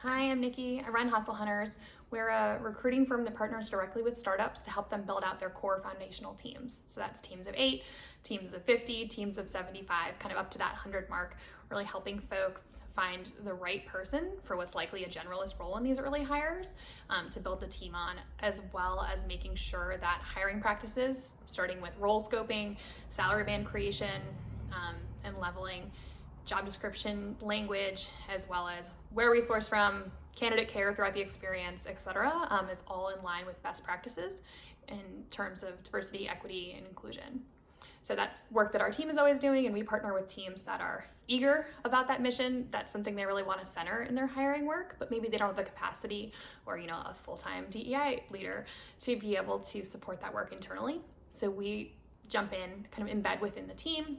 Hi, I'm Nikki. I run Hustle Hunters. We're a recruiting firm that partners directly with startups to help them build out their core foundational teams. So that's teams of 8, teams of 50, teams of 75, kind of up to that 100 mark, really helping folks find the right person for what's likely a generalist role in these early hires to build the team on, as well as making sure that hiring practices, starting with role scoping, salary band creation, and leveling, job description language, as well as where we source from, candidate care throughout the experience, etc., is all in line with best practices in terms of diversity, equity, and inclusion. So that's work that our team is always doing, and we partner with teams that are eager about that mission. That's something they really want to center in their hiring work, but maybe they don't have the capacity or a full-time DEI leader to be able to support that work internally. So we jump in, kind of embed within the team,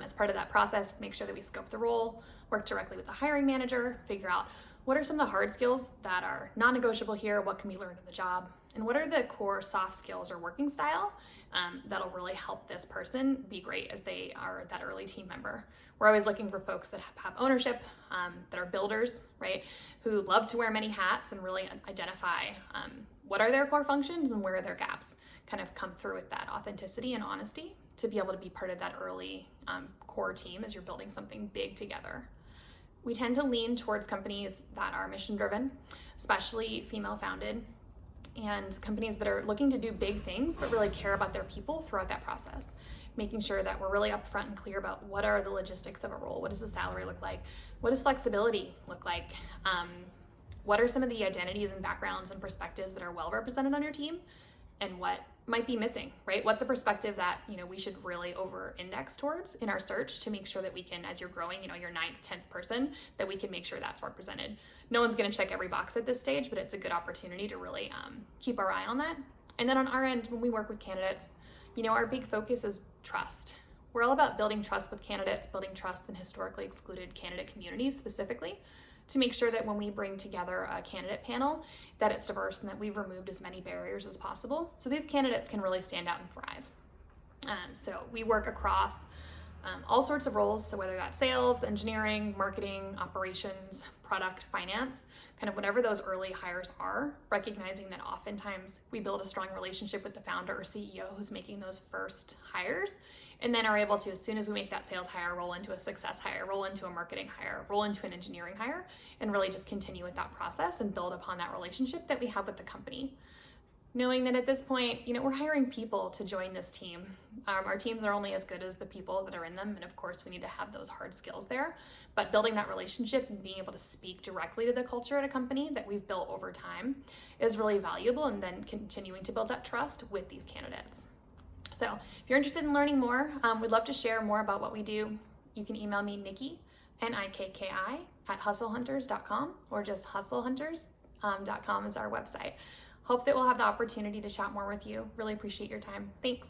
as part of that process, make sure that we scope the role, work directly with the hiring manager, figure out what are some of the hard skills that are non-negotiable here, what can be learned in the job, and what are the core soft skills or working style that'll really help this person be great as they are that early team member. We're always looking for folks that have ownership, that are builders, right, who love to wear many hats and really identify what are their core functions and where are their gaps, kind of come through with that authenticity and honesty to be able to be part of that early core team as you're building something big together. We tend to lean towards companies that are mission driven, especially female founded, and companies that are looking to do big things but really care about their people throughout that process, making sure that we're really upfront and clear about what are the logistics of a role, what does the salary look like, what does flexibility look like, what are some of the identities and backgrounds and perspectives that are well represented on your team, and what might be missing, right? What's a perspective that we should really over-index towards in our search to make sure that we can, as you're growing, your 9th, 10th person, that we can make sure that's represented. No one's gonna check every box at this stage, but it's a good opportunity to really keep our eye on that. And then on our end, when we work with candidates, our big focus is trust. We're all about building trust with candidates, building trust in historically excluded candidate communities specifically, to make sure that when we bring together a candidate panel, that it's diverse and that we've removed as many barriers as possible so these candidates can really stand out and thrive. So we work across all sorts of roles, so whether that's sales, engineering, marketing, operations, product, finance, kind of whatever those early hires are, recognizing that oftentimes we build a strong relationship with the founder or CEO who's making those first hires, and then are able to, as soon as we make that sales hire, roll into a success hire, roll into a marketing hire, roll into an engineering hire, and really just continue with that process and build upon that relationship that we have with the company. Knowing that at this point, we're hiring people to join this team. Our teams are only as good as the people that are in them, and of course we need to have those hard skills there, but building that relationship and being able to speak directly to the culture at a company that we've built over time is really valuable, and then continuing to build that trust with these candidates. So if you're interested in learning more, we'd love to share more about what we do. You can email me, Nikki, Nikki, @hustlehunters.com, or just hustlehunters.com is our website. Hope that we'll have the opportunity to chat more with you. Really appreciate your time. Thanks.